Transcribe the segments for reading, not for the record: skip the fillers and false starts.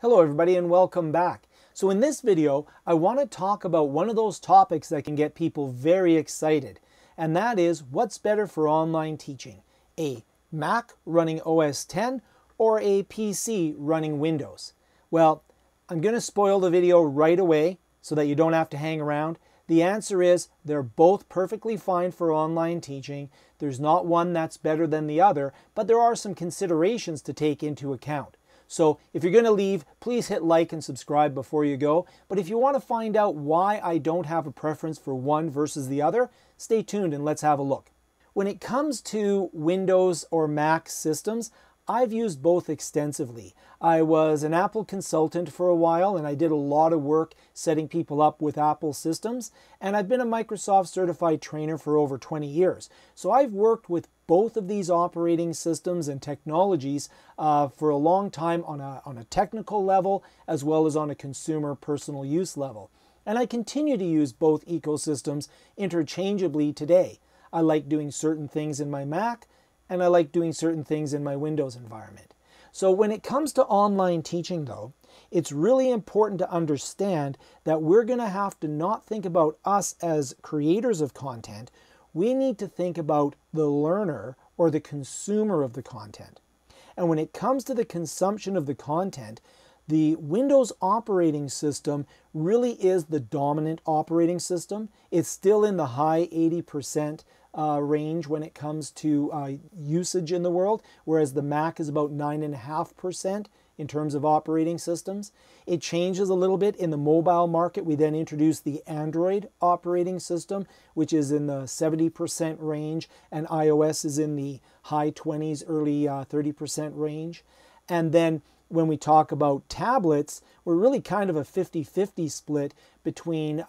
Hello everybody and welcome back. So in this video, I want to talk about one of those topics that can get people very excited, and that is what's better for online teaching, a Mac running OS X or a PC running Windows? Well, I'm going to spoil the video right away so that you don't have to hang around. The answer is they're both perfectly fine for online teaching. There's not one that's better than the other, but there are some considerations to take into account. So if you're going to leave, please hit like and subscribe before you go. But if you want to find out why I don't have a preference for one versus the other, stay tuned and let's have a look. When it comes to Windows or Mac systems, I've used both extensively. I was an Apple consultant for a while and I did a lot of work setting people up with Apple systems, and I've been a Microsoft certified trainer for over 20 years. So I've worked with both of these operating systems and technologies for a long time on a technical level as well as on a consumer personal use level. And I continue to use both ecosystems interchangeably today. I like doing certain things in my Mac, and I like doing certain things in my Windows environment. So when it comes to online teaching though, it's really important to understand that we're going to have to not think about us as creators of content. We need to think about the learner or the consumer of the content. And when it comes to the consumption of the content, the Windows operating system really is the dominant operating system. It's still in the high 80% range when it comes to usage in the world, whereas the Mac is about 9.5% in terms of operating systems. It changes a little bit in the mobile market. We then introduced the Android operating system, which is in the 70% range, and iOS is in the high 20s, early 30% range. And then when we talk about tablets, we're really kind of a 50-50 split between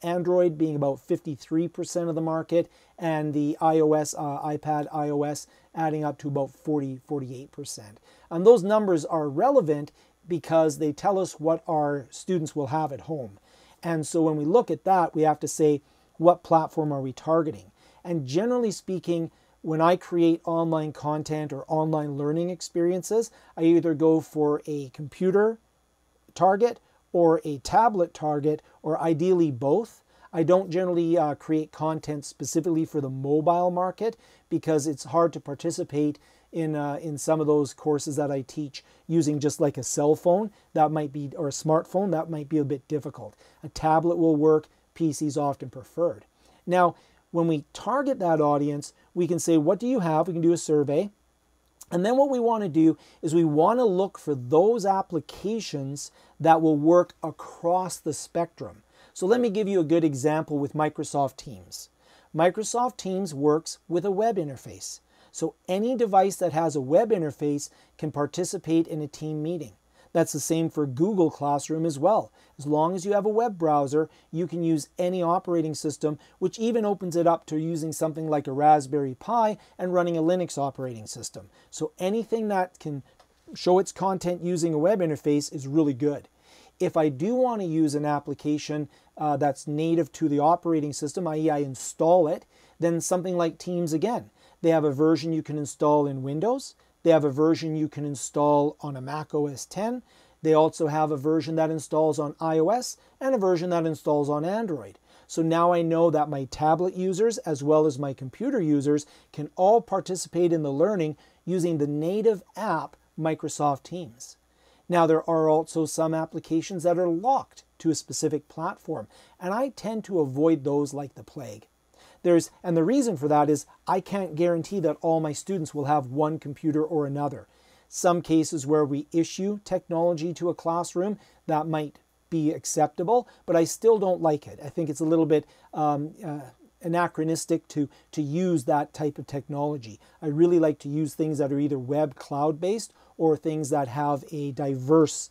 Android being about 53% of the market and the iOS, iPad iOS adding up to about 48%. And those numbers are relevant because they tell us what our students will have at home. And so when we look at that, we have to say, what platform are we targeting? And generally speaking, when I create online content or online learning experiences, I either go for a computer target or a tablet target, or ideally both. I don't generally create content specifically for the mobile market because it's hard to participate in some of those courses that I teach using just like a cell phone that might be, or a smartphone that might be a bit difficult. A tablet will work, PC is often preferred. Now, when we target that audience, we can say, what do you have? We can do a survey. And then what we want to do is we want to look for those applications that will work across the spectrum. So let me give you a good example with Microsoft Teams. Microsoft Teams works with a web interface. So any device that has a web interface can participate in a team meeting. That's the same for Google Classroom as well. As long as you have a web browser, you can use any operating system, which even opens it up to using something like a Raspberry Pi and running a Linux operating system. So anything that can show its content using a web interface is really good. If I do want to use an application that's native to the operating system, i.e. I install it, then something like Teams again. They have a version you can install in Windows. They have a version you can install on a Mac OS X. They also have a version that installs on iOS and a version that installs on Android. So now I know that my tablet users as well as my computer users can all participate in the learning using the native app Microsoft Teams. Now there are also some applications that are locked to a specific platform, and I tend to avoid those like the plague. And the reason for that is I can't guarantee that all my students will have one computer or another. Some cases where we issue technology to a classroom, that might be acceptable, but I still don't like it. I think it's a little bit anachronistic to use that type of technology. I really like to use things that are either web cloud-based or things that have a diverse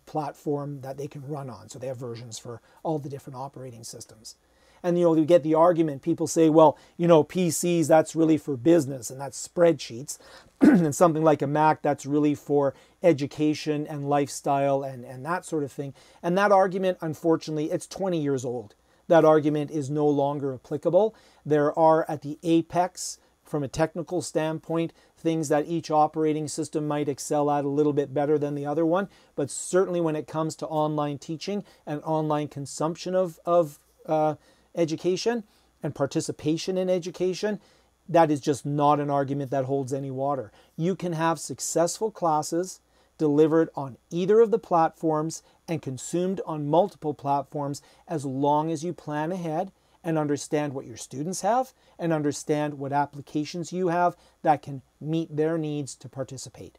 platform that they can run on. So they have versions for all the different operating systems. And, you get the argument, people say, well, PCs, that's really for business and that's spreadsheets. And something like a Mac, that's really for education and lifestyle and that sort of thing. And that argument, unfortunately, it's 20 years old. That argument is no longer applicable. There are at the apex from a technical standpoint, things that each operating system might excel at a little bit better than the other one, but certainly when it comes to online teaching and online consumption of education and participation in education, that is just not an argument that holds any water. You can have successful classes delivered on either of the platforms and consumed on multiple platforms as long as you plan ahead and understand what your students have and understand what applications you have that can meet their needs to participate.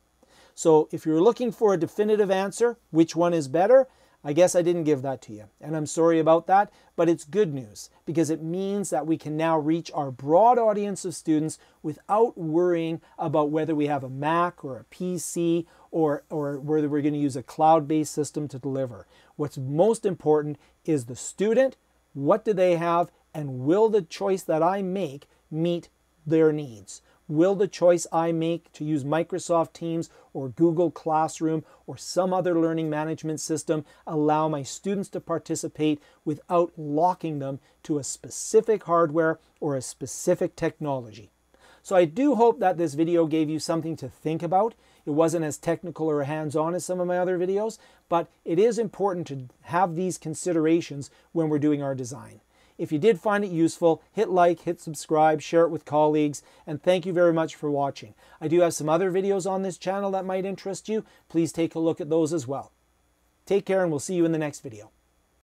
So if you're looking for a definitive answer, which one is better, I guess I didn't give that to you, and I'm sorry about that, but it's good news because it means that we can now reach our broad audience of students without worrying about whether we have a Mac or a PC or whether we're going to use a cloud-based system to deliver. What's most important is the student, what do they have, and will the choice that I make meet their needs? Will the choice I make to use Microsoft Teams or Google Classroom or some other learning management system allow my students to participate without locking them to a specific hardware or a specific technology? So I do hope that this video gave you something to think about. It wasn't as technical or hands-on as some of my other videos, but it is important to have these considerations when we're doing our design. If you did find it useful, hit like, hit subscribe, share it with colleagues, and thank you very much for watching. I do have some other videos on this channel that might interest you. Please take a look at those as well. Take care, and we'll see you in the next video.